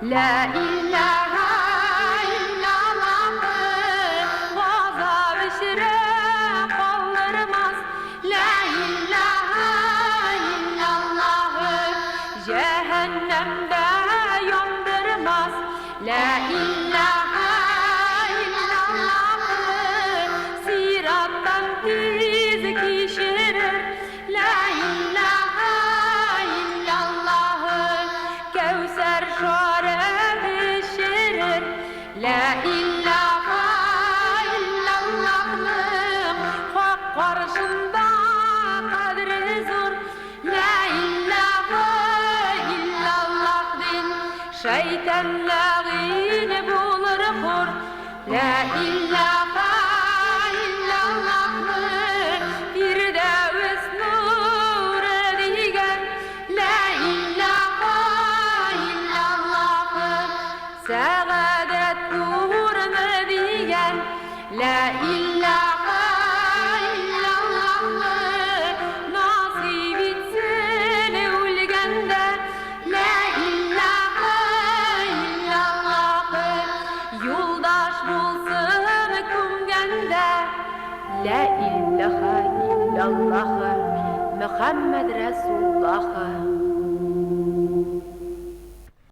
La ilahe illallah vaza bişire kaldırmaz. La ilahe illallah cehennemde yandırmaz. La ilahe illallah sirattan tiz kişirir. La ilahe illallah Kevser şare pişirir. La ilahe illallah'ın hak karşında kadri zor. La ilahe illallah din şeytanlığın bulur kur. La ilahe illallah'ın bir de öz nuru digen. La ilahe illallah'ın saadet nurunu digen. La ilahe illallah'ın nasip etsin ölgende. La ilahe illallah'ın yoldaş bulsun kumgende. La ilahe illallah Muhammed Resulullah